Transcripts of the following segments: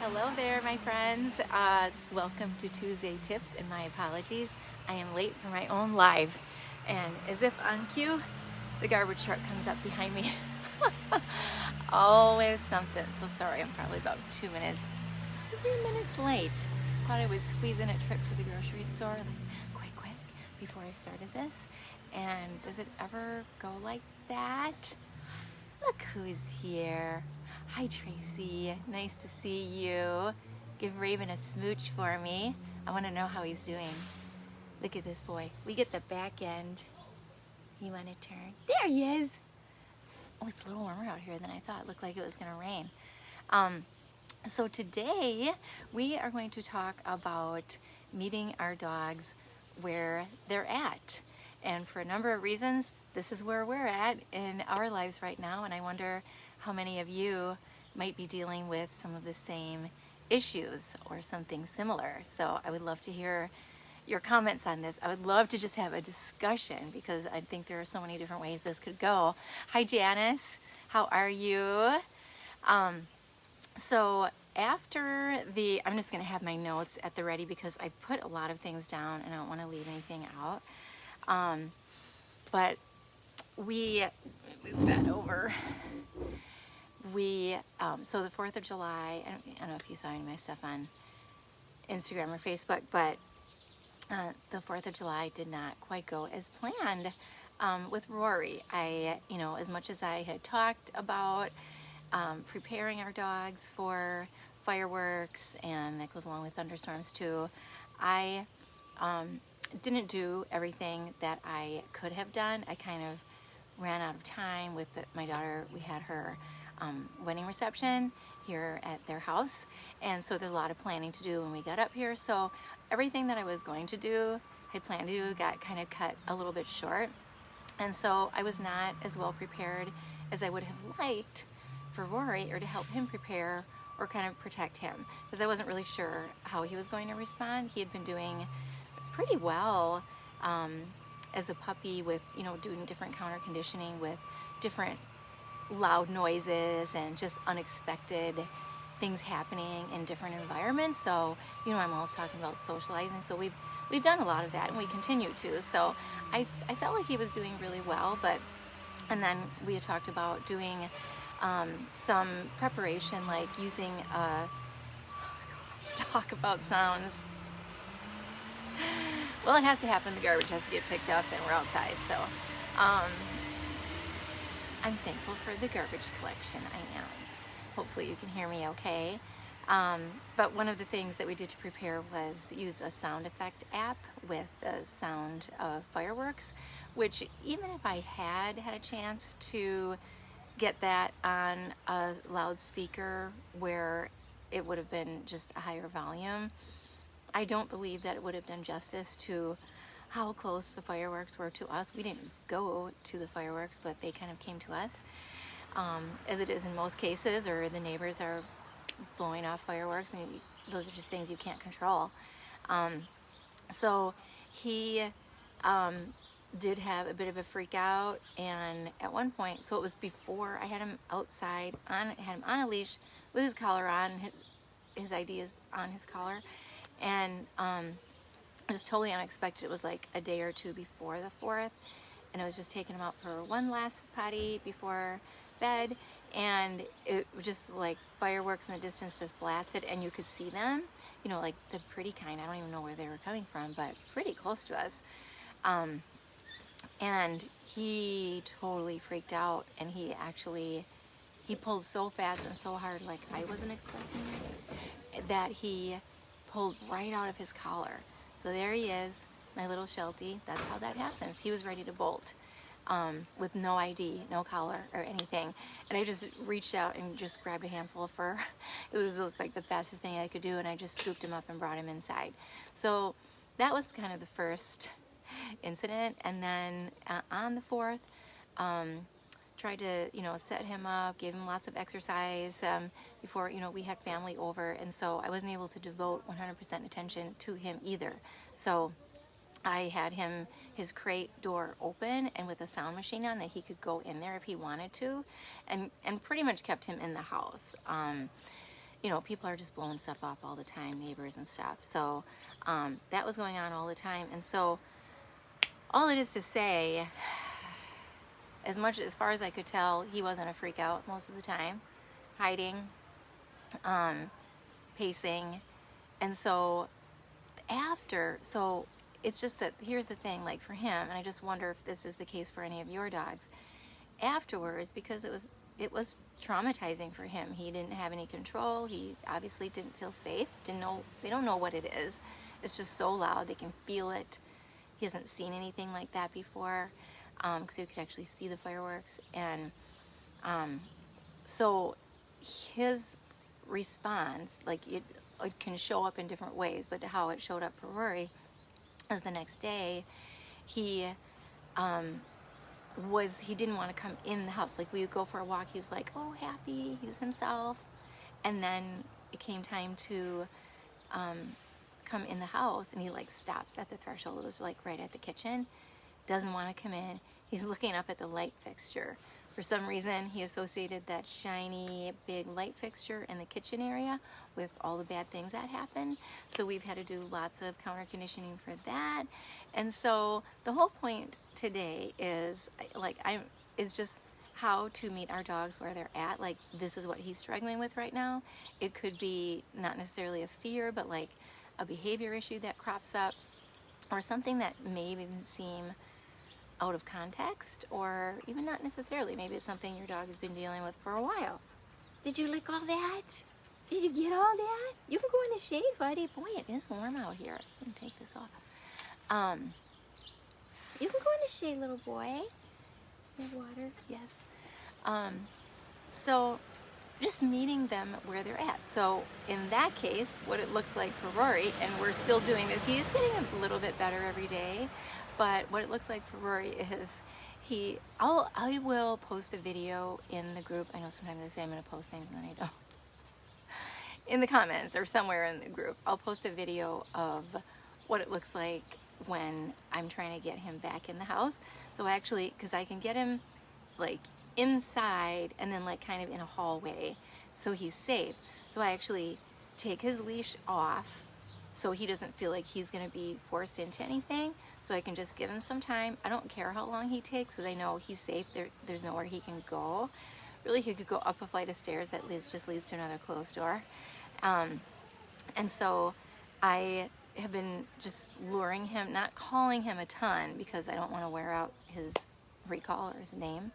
Hello there, my friends. Welcome to Tuesday Tips, and my apologies. I am late for my own live, and as if on cue, the garbage truck comes up behind me. Always something. So sorry, I'm probably about 3 minutes late. Thought I would squeeze in a trip to the grocery store, like quick, before I started this. And does it ever go like that? Look who's here. Hi, Tracy. Nice to see you. Give Raven a smooch for me. I want to know how he's doing. Look at this boy. We get the back end. You want to turn? There he is. Oh, it's a little warmer out here than I thought. It looked like it was going to rain. So today we are going to talk about meeting our dogs where they're at. And for a number of reasons, this is where we're at in our lives right now. And I wonder how many of you might be dealing with some of the same issues or something similar. So I would love to hear your comments on this. I would love to just have a discussion because I think there are so many different ways this could go. Hi, Janice. How are you? So after I'm just going to have my notes at the ready because I put a lot of things down and I don't want to leave anything out. But we move that over. So the 4th of July, I don't know if you saw any of my stuff on Instagram or Facebook, but the 4th of July did not quite go as planned with Rory. As much as I had talked about preparing our dogs for fireworks, and that goes along with thunderstorms too, I didn't do everything that I could have done. I kind of ran out of time with my daughter. We had her wedding reception here at their house, and so there's a lot of planning to do when we got up here. So everything that I was going to do, had planned to do, got kind of cut a little bit short, and so I was not as well prepared as I would have liked for Rory, or to help him prepare or kind of protect him, because I wasn't really sure how he was going to respond. He had been doing pretty well as a puppy with, doing different counter conditioning with different loud noises and just unexpected things happening in different environments. So, I'm always talking about socializing. So we've done a lot of that, and we continue to. So I felt like he was doing really well, and then we had talked about doing some preparation, like using talk about sounds. Well, it has to happen. The garbage has to get picked up, and we're outside. So I'm thankful for the garbage collection. I am. Hopefully you can hear me okay. But one of the things that we did to prepare was use a sound effect app with the sound of fireworks, which even if I had a chance to get that on a loudspeaker where it would have been just a higher volume, I don't believe that it would have done justice to how close the fireworks were to us. We didn't go to the fireworks, but they kind of came to us, as it is in most cases, or the neighbors are blowing off fireworks, and those are just things you can't control. So he did have a bit of a freak out, and at one point, so it was before I had him outside, had him on a leash with his collar on, his ID is on his collar, and just totally unexpected. It was like a day or two before the 4th, and I was just taking him out for one last potty before bed, and it was just like fireworks in the distance just blasted, and you could see them, like the pretty kind. I don't even know where they were coming from, but pretty close to us. And he totally freaked out, and he pulled so fast and so hard, like I wasn't expecting it, that he pulled right out of his collar. So there he is, my little Sheltie. That's how that happens. He was ready to bolt with no ID, no collar or anything. And I just reached out and just grabbed a handful of fur. It was like the fastest thing I could do, and I just scooped him up and brought him inside. So that was kind of the first incident. And then on the 4th, tried to, set him up, gave him lots of exercise before, we had family over. And so I wasn't able to devote 100% attention to him either. So I had his crate door open and with a sound machine on that he could go in there if he wanted to, and pretty much kept him in the house. you know, people are just blowing stuff off all the time, neighbors and stuff. So that was going on all the time. And so all it is to say, as far as I could tell, he wasn't a freak out most of the time, hiding, pacing. And so it's just that here's the thing, like for him, and I just wonder if this is the case for any of your dogs, afterwards, because it was traumatizing for him. He didn't have any control. He obviously didn't feel safe, they don't know what it is. It's just so loud, they can feel it. He hasn't seen anything like that before, because you could actually see the fireworks. And so his response, like it can show up in different ways, but how it showed up for Rory is the next day, he didn't want to come in the house. Like we would go for a walk, he was like, oh, happy, he's himself. And then it came time to come in the house, and he like stops at the threshold. It was like right at the kitchen, doesn't want to come in. He's looking up at the light fixture. For some reason, he associated that shiny big light fixture in the kitchen area with all the bad things that happened. So we've had to do lots of counter conditioning for that. And so the whole point today is just how to meet our dogs where they're at. Like, this is what he's struggling with right now. It could be not necessarily a fear, but like a behavior issue that crops up, or something that may even seem out of context, or even not necessarily. Maybe it's something your dog has been dealing with for a while. Did you lick all that? Did you get all that? You can go in the shade, buddy. Boy, it is warm out here. Let me take this off. You can go in the shade, little boy. You have water? Yes. So just meeting them where they're at. So in that case, what it looks like for Rory, and we're still doing this, he is getting a little bit better every day, but what it looks like for Rory is I will post a video in the group. I know sometimes I say I'm going to post things and then I don't. In the comments or somewhere in the group, I'll post a video of what it looks like when I'm trying to get him back in the house. So actually, because I can get him like inside and then like kind of in a hallway so he's safe. So I actually take his leash off so he doesn't feel like he's going to be forced into anything, so I can just give him some time. I don't care how long he takes, because I know he's safe. There's nowhere he can go. Really, he could go up a flight of stairs that just leads to another closed door. And so I have been just luring him, not calling him a ton because I don't want to wear out his recall or his name,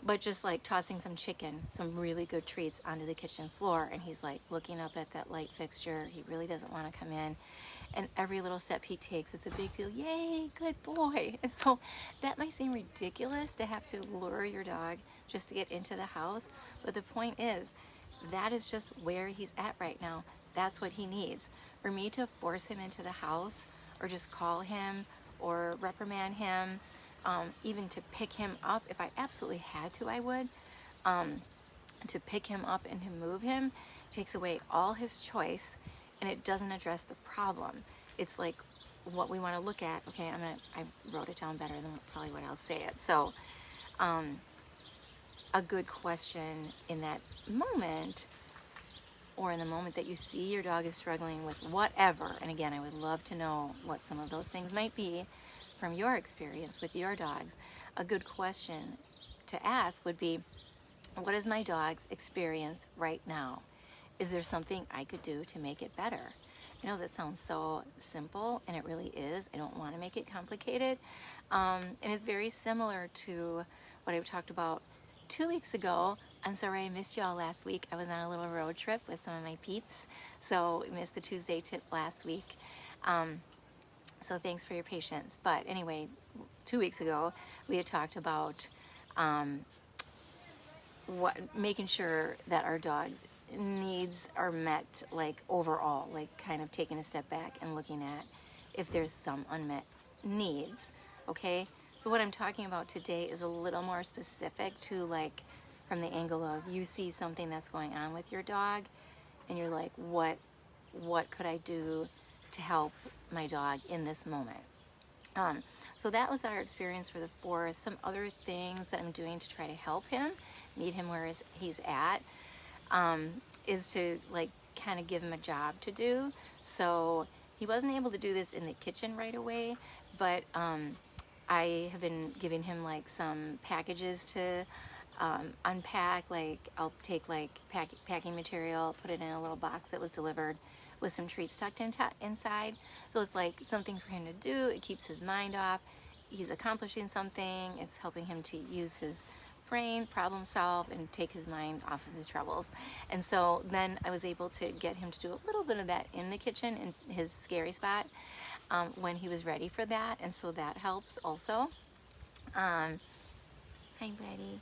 but just like tossing some chicken, some really good treats onto the kitchen floor, and he's like looking up at that light fixture. He really doesn't want to come in, and every little step he takes, it's a big deal. Yay, good boy. And so that might seem ridiculous to have to lure your dog just to get into the house, but the point is that is just where he's at right now. That's what he needs. For me to force him into the house, or just call him or reprimand him, even to pick him up, if I absolutely had to, I would, to pick him up and to move him, takes away all his choice, and it doesn't address the problem. It's like what we want to look at. Okay, I wrote it down better than probably what I'll say it. So a good question in that moment, or in the moment that you see your dog is struggling with whatever, and again, I would love to know what some of those things might be from your experience with your dogs. A good question to ask would be, what is my dog's experience right now? Is there something I could do to make it better? I know that sounds so simple, and it really is. I don't want to make it complicated. And it's very similar to what I talked about 2 weeks ago. I'm sorry I missed y'all last week. I was on a little road trip with some of my peeps, so we missed the Tuesday tip last week. So thanks for your patience. But anyway, 2 weeks ago, we had talked about making sure that our dogs' needs are met, like overall, like kind of taking a step back and looking at if there's some unmet needs, okay? So what I'm talking about today is a little more specific to, like, from the angle of you see something that's going on with your dog and you're like, what could I do to help my dog in this moment? So that was our experience for the 4th. Some other things that I'm doing to try to help him, meet him where he's at, is to like kind of give him a job to do. So he wasn't able to do this in the kitchen right away, but I have been giving him like some packages to unpack. Like I'll take like packing material, put it in a little box that was delivered with some treats tucked inside. So it's like something for him to do. It keeps his mind off. He's accomplishing something. It's helping him to use his brain, problem solve, and take his mind off of his troubles. And so then I was able to get him to do a little bit of that in the kitchen in his scary spot when he was ready for that. And so that helps also. Hi, buddy.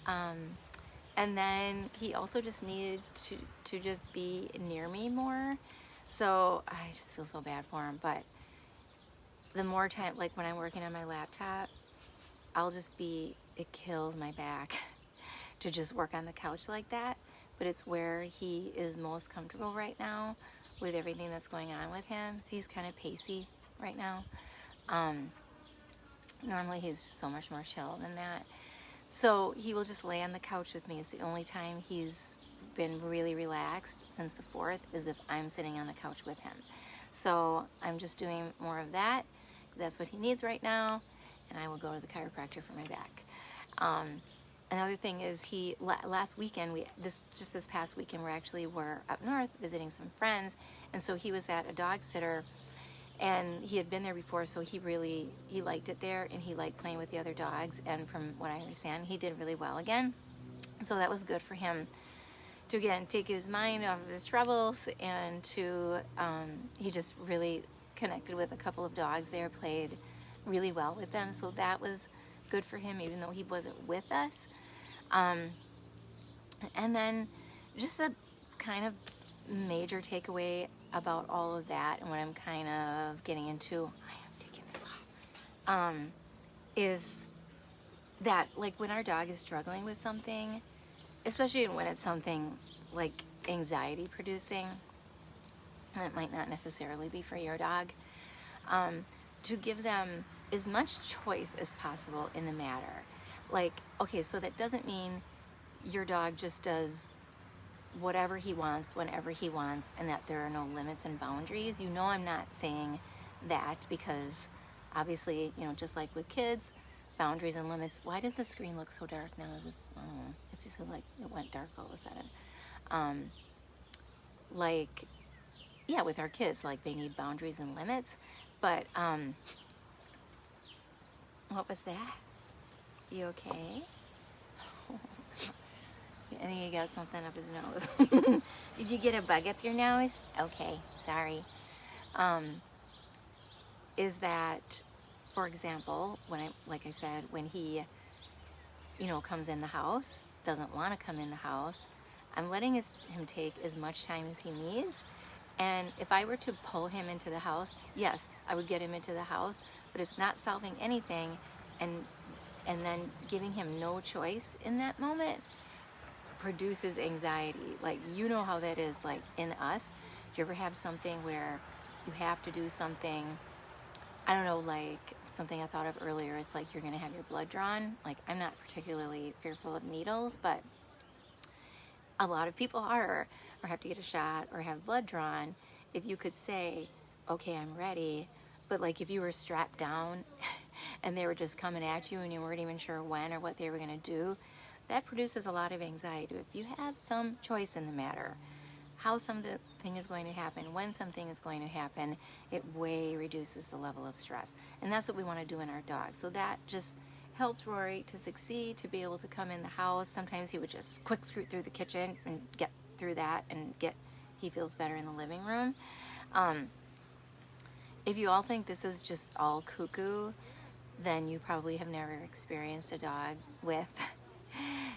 And then he also just needed to just be near me more. So I just feel so bad for him. But the more time, like when I'm working on my laptop, I'll just be, it kills my back to just work on the couch like that. But it's where he is most comfortable right now with everything that's going on with him. So he's kind of pacey right now. Normally he's just so much more chill than that. So he will just lay on the couch with me. It's the only time he's been really relaxed since the 4th is if I'm sitting on the couch with him. So I'm just doing more of that. That's what he needs right now. And I will go to the chiropractor for my back. Another thing is last weekend, this past weekend, we were up north visiting some friends. And so he was at a dog sitter. And he had been there before, so he liked it there, and he liked playing with the other dogs. And from what I understand, he did really well again. So that was good for him to, again, take his mind off of his troubles, and he just really connected with a couple of dogs there, played really well with them. So that was good for him, even though he wasn't with us. And then just the kind of major takeaway about all of that, and what I'm kind of getting into, I am taking this off, is that like when our dog is struggling with something, especially when it's something like anxiety producing, and it might not necessarily be for your dog, to give them as much choice as possible in the matter. Like, okay, so that doesn't mean your dog just does whatever he wants, whenever he wants, and that there are no limits and boundaries. You know, I'm not saying that, because obviously, you know, just like with kids, boundaries and limits. Why does the screen look so dark now? It feels like it went dark all of a sudden. Like, yeah, with our kids, like they need boundaries and limits. But what was that? You okay? I think he got something up his nose. Did you get a bug up your nose? Okay, sorry. Is that, for example, like I said, when he, comes in the house, doesn't want to come in the house, I'm letting him take as much time as he needs. And if I were to pull him into the house, yes, I would get him into the house, but it's not solving anything. And then giving him no choice in that moment produces anxiety. Like, you know how that is, like in us. Do you ever have something where you have to do something, I don't know, like something I thought of earlier is like you're gonna have your blood drawn. Like, I'm not particularly fearful of needles, but a lot of people are, or have to get a shot or have blood drawn. If you could say, okay, I'm ready, but like if you were strapped down and they were just coming at you and you weren't even sure when or what they were gonna do, that produces a lot of anxiety. If you have some choice in the matter, how something is going to happen, when something is going to happen, it way reduces the level of stress. And that's what we want to do in our dog. So that just helped Rory to succeed, to be able to come in the house. Sometimes he would just quick scoot through the kitchen and get through that and he feels better in the living room. If you all think this is just all cuckoo, then you probably have never experienced a dog with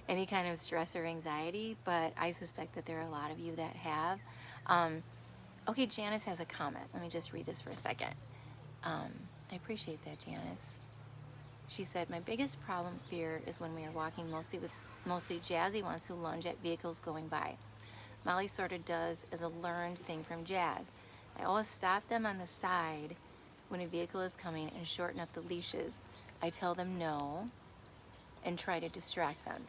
any kind of stress or anxiety, but I suspect that there are a lot of you that have. Okay, Janice has a comment. Let me just read this for a second. I appreciate that, Janice. She said, my biggest problem, fear, is when we are walking mostly Jazzy wants to lunge at vehicles going by. Molly sort of does as a learned thing from Jazz. I always stop them on the side when a vehicle is coming and shorten up the leashes. I tell them no and try to distract them.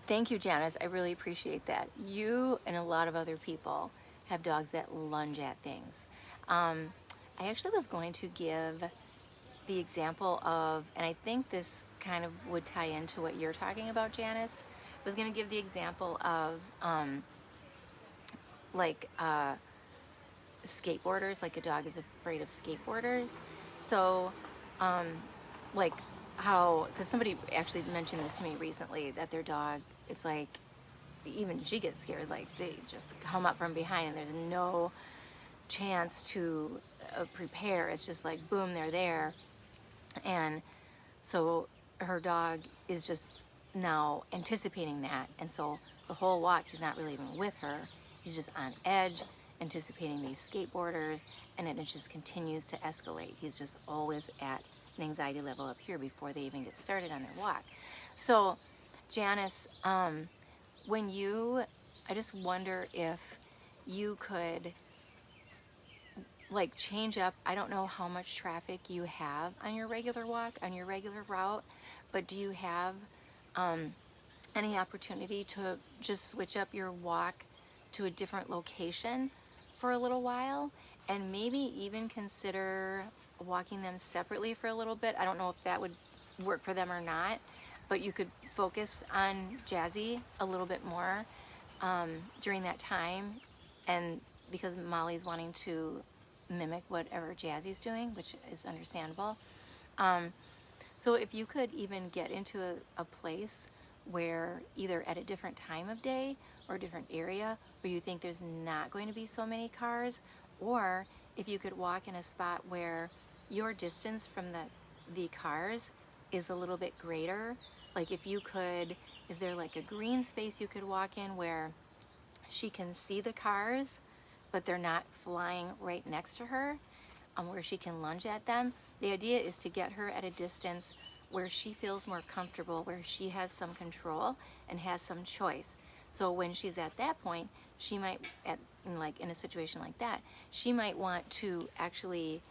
Thank you, Janice. I really appreciate that. You and a lot of other people have dogs that lunge at things. Um, I actually was going to give the example of, and I think this kind of would tie into what you're talking about, Janice. I was going to give the example of like skateboarders, like a dog is afraid of skateboarders. So, um, like how, because somebody actually mentioned this to me recently, that their dog, it's like, even she gets scared, like they just come up from behind and there's no chance to prepare. It's just like, boom, they're there. And so her dog is just now anticipating that. And so the whole walk, he's not really even with her. He's just on edge, anticipating these skateboarders, and it just continues to escalate. He's just always at an anxiety level up here before they even get started on their walk. So, Janice, I just wonder if you could like change up. I don't know how much traffic you have on your regular walk, on your regular route, but do you have any opportunity to just switch up your walk to a different location for a little while, and maybe even consider walking them separately for a little bit? I don't know if that would work for them or not, but you could focus on Jazzy a little bit more during that time, and because Molly's wanting to mimic whatever Jazzy's doing, which is understandable. So if you could even get into a place where either at a different time of day or a different area where you think there's not going to be so many cars, or if you could walk in a spot where your distance from the cars is a little bit greater. Like if you could, is there like a green space you could walk in where she can see the cars, but they're not flying right next to her, where she can lunge at them? The idea is to get her at a distance where she feels more comfortable, where she has some control and has some choice. So when she's at that point, she might, in a situation like that, she might want to actually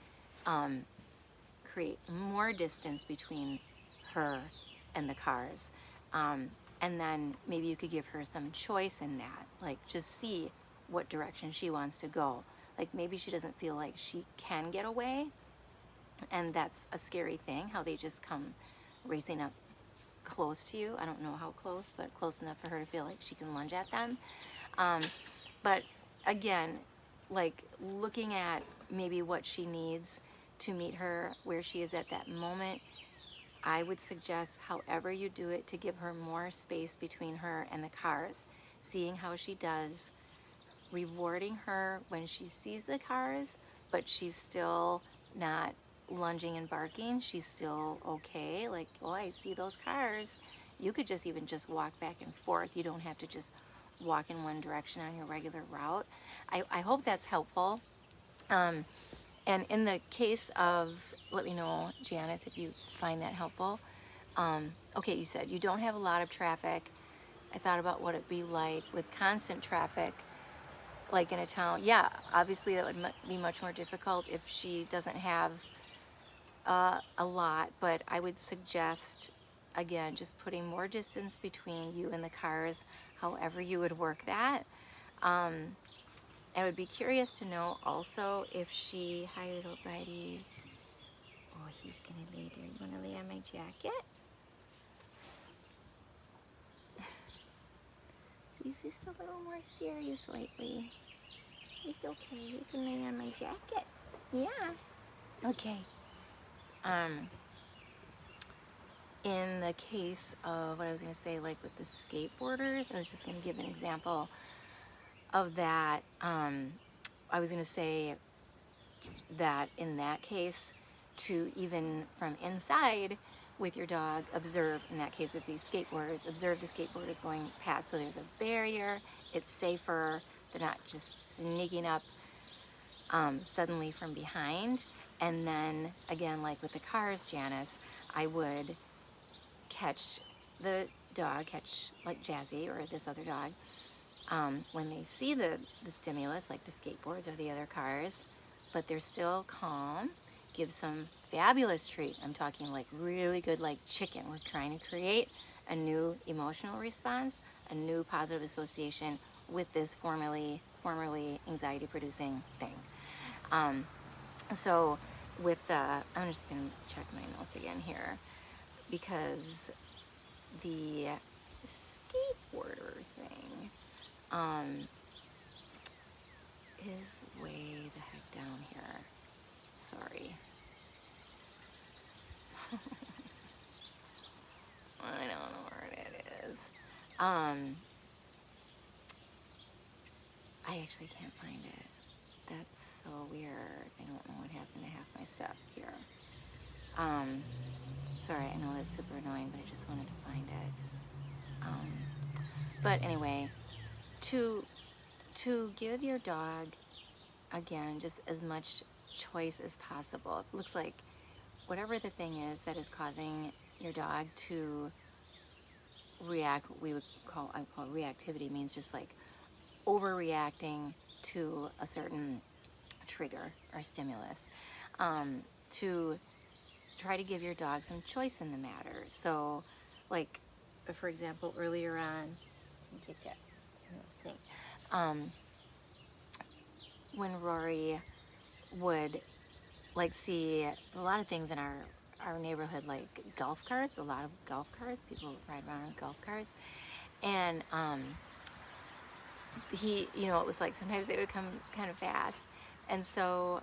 create more distance between her and the cars. And then maybe you could give her some choice in that, like just see what direction she wants to go. Like maybe she doesn't feel like she can get away, and that's a scary thing, how they just come racing up close to you. I don't know how close, but close enough for her to feel like she can lunge at them. But again, like looking at maybe what she needs to meet her where she is at that moment, I would suggest, however you do it, to give her more space between her and the cars, seeing how she does, rewarding her when she sees the cars, but she's still not lunging and barking. She's still okay. Like, oh, I see those cars. You could just even just walk back and forth. You don't have to just walk in one direction on your regular route. I hope that's helpful. And in the case of, let me know, Janice, if you find that helpful. Okay, you said you don't have a lot of traffic. I thought about what it'd be like with constant traffic, like in a town. Yeah, obviously that would be much more difficult if she doesn't have a lot, but I would suggest, again, just putting more distance between you and the cars, however you would work that. I would be curious to know also if she, hi little buddy, oh, he's gonna lay there. You wanna lay on my jacket? He's just a little more serious lately. It's okay, you can lay on my jacket. Yeah. Okay. In the case of what I was gonna say, like with the skateboarders, I was just gonna give an example of that. I was going to say that in that case, to even from inside with your dog, observe, in that case would be skateboarders, observe the skateboarders going past. So there's a barrier, it's safer, they're not just sneaking up suddenly from behind. And then again, like with the cars, Janice, I would catch the dog, catch like Jazzy or this other dog, when they see the stimulus, like the skateboards or the other cars, but they're still calm, give some fabulous treat. I'm talking like really good, like chicken. We're trying to create a new emotional response, a new positive association with this formerly anxiety producing thing. So with I'm just going to check my notes again here, because the skateboarder thing is way the heck down here. Sorry. I don't know where it is. I actually can't find it. That's so weird. I don't know what happened to half my stuff here. Sorry, I know that's super annoying, but I just wanted to find it. But anyway, to give your dog, again, just as much choice as possible. It looks like whatever the thing is that is causing your dog to react, what I would call reactivity, means just like overreacting to a certain trigger or stimulus, to try to give your dog some choice in the matter. So, like, for example, earlier on, get that thing. When Rory would see a lot of things in our neighborhood, like golf carts, a lot of golf carts, people ride around in golf carts, and he, it was like sometimes they would come kind of fast, and so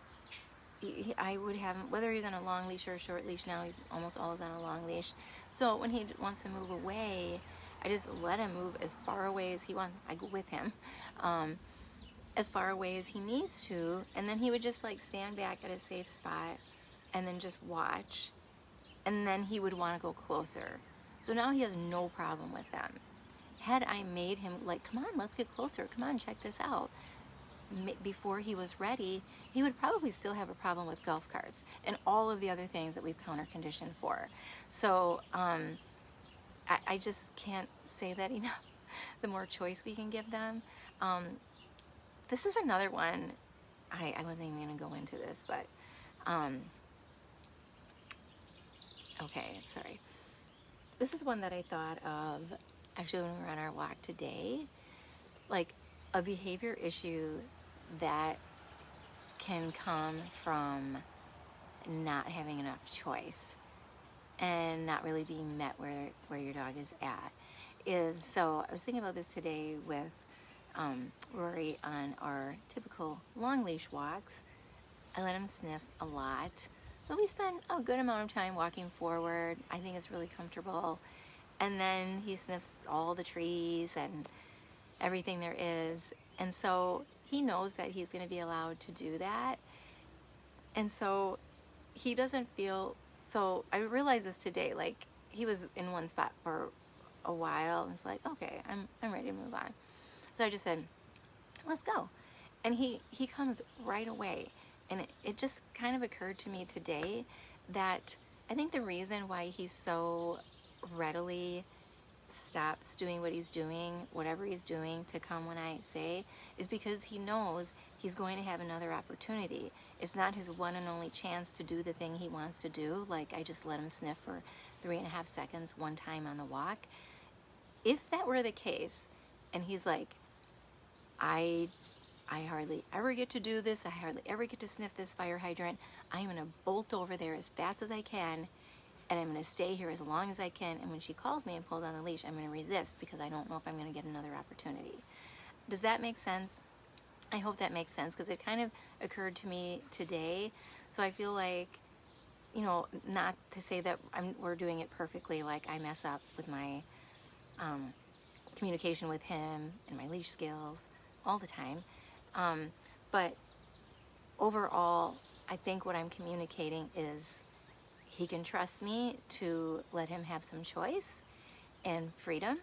I would have him, whether he's on a long leash or a short leash. Now he's almost always on a long leash, so when he wants to move away, I just let him move as far away as he wants. I go with him, as far away as he needs to, and then he would just like stand back at a safe spot and then just watch, and then he would want to go closer. So now he has no problem with them. Had I made him like, come on, let's get closer, come on, check this out, before he was ready, he would probably still have a problem with golf carts and all of the other things that we've counter conditioned for. So I just can't say that enough. The more choice we can give them. This is another one. I wasn't even going to go into this, but okay, sorry. This is one that I thought of actually when we were on our walk today, like a behavior issue that can come from not having enough choice and not really being met where your dog is at. So I was thinking about this today with Rory on our typical long leash walks. I let him sniff a lot. So we spend a good amount of time walking forward. I think it's really comfortable. And then he sniffs all the trees and everything there is. And so he knows that he's going to be allowed to do that. And so he doesn't feel, so I realized this today, like he was in one spot for a while and it's like, okay, I'm ready to move on. So I just said, let's go. And he comes right away. And it just kind of occurred to me today that I think the reason why he so readily stops doing what he's doing, whatever he's doing, to come when I say, is because he knows he's going to have another opportunity. It's not his one and only chance to do the thing he wants to do. Like I just let him sniff for 3.5 seconds one time on the walk. If that were the case, and he's like, I hardly ever get to do this, I hardly ever get to sniff this fire hydrant, I'm going to bolt over there as fast as I can, and I'm going to stay here as long as I can, and when she calls me and pulls on the leash, I'm going to resist because I don't know if I'm going to get another opportunity. Does that make sense? I hope that makes sense, because it kind of occurred to me today. So I feel like, not to say that we're doing it perfectly, like I mess up with my communication with him and my leash skills all the time. But overall, I think what I'm communicating is he can trust me to let him have some choice and freedom.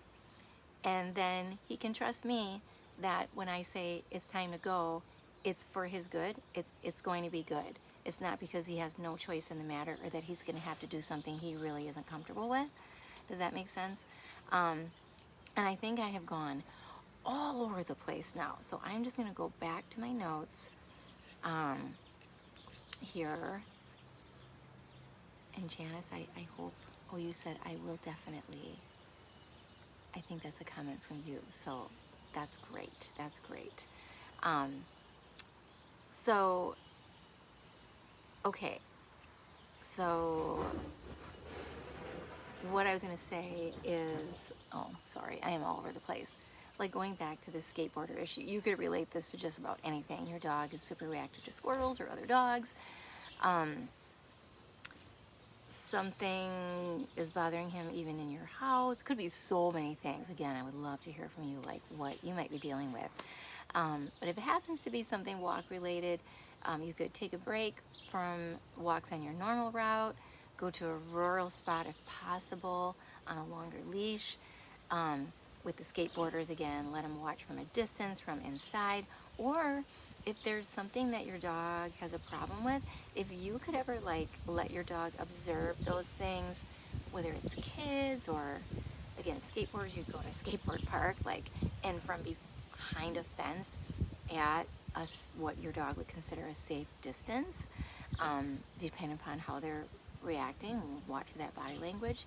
And then he can trust me that when I say it's time to go, it's for his good. It's going to be good. It's not because he has no choice in the matter or that he's going to have to do something he really isn't comfortable with. Does that make sense? And I think I have gone all over the place now. So I'm just going to go back to my notes here. And Janice, I hope, you said I will definitely I think that's a comment from you. So that's great. That's great. Um, so, okay. So what I was going to say is, oh, sorry, I am all over the place. Like going back to the skateboarder issue, you could relate this to just about anything. Your dog is super reactive to squirrels or other dogs. Something is bothering him even in your house. Could be so many things. Again, I would love to hear from you, like what you might be dealing with. But if it happens to be something walk related, you could take a break from walks on your normal route, go to a rural spot if possible on a longer leash. With the skateboarders, again, let them watch from a distance, from inside, or if there's something that your dog has a problem with, if you could ever like let your dog observe those things, whether it's kids or again skateboarders, you go to a skateboard park, like, and from behind a fence at what your dog would consider a safe distance, depending upon how they're reacting, watch for that body language.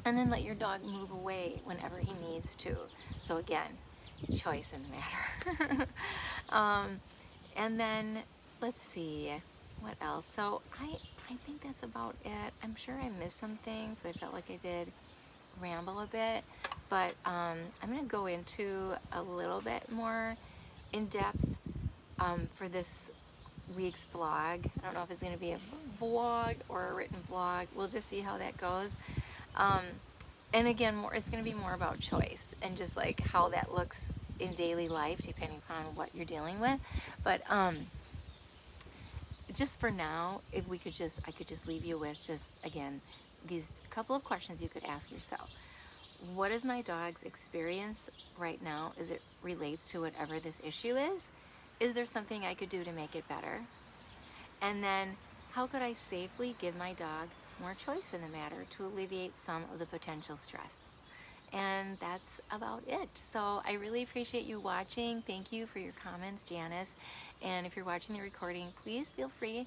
And then let your dog move away whenever he needs to. So again, choice in the matter. And then let's see what else. So I think that's about it. I'm sure I missed some things. I felt like I did ramble a bit, but I'm going to go into a little bit more in depth for this week's blog. I don't know if it's going to be a vlog or a written blog. We'll just see how that goes. And again, it's going to be more about choice and just like how that looks in daily life, depending upon what you're dealing with. But just for now, if I could just leave you with just, again, these couple of questions you could ask yourself. What is my dog's experience right now as it relates to whatever this issue is? Is there something I could do to make it better? And then, how could I safely give my dog more choice in the matter to alleviate some of the potential stress? And that's about it. So I really appreciate you watching. Thank you for your comments, Janice. And if you're watching the recording, please feel free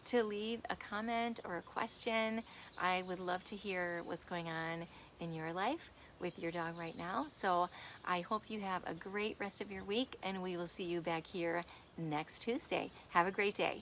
to leave a comment or a question. I would love to hear what's going on in your life with your dog right now. So I hope you have a great rest of your week, and we will see you back here next Tuesday. Have a great day.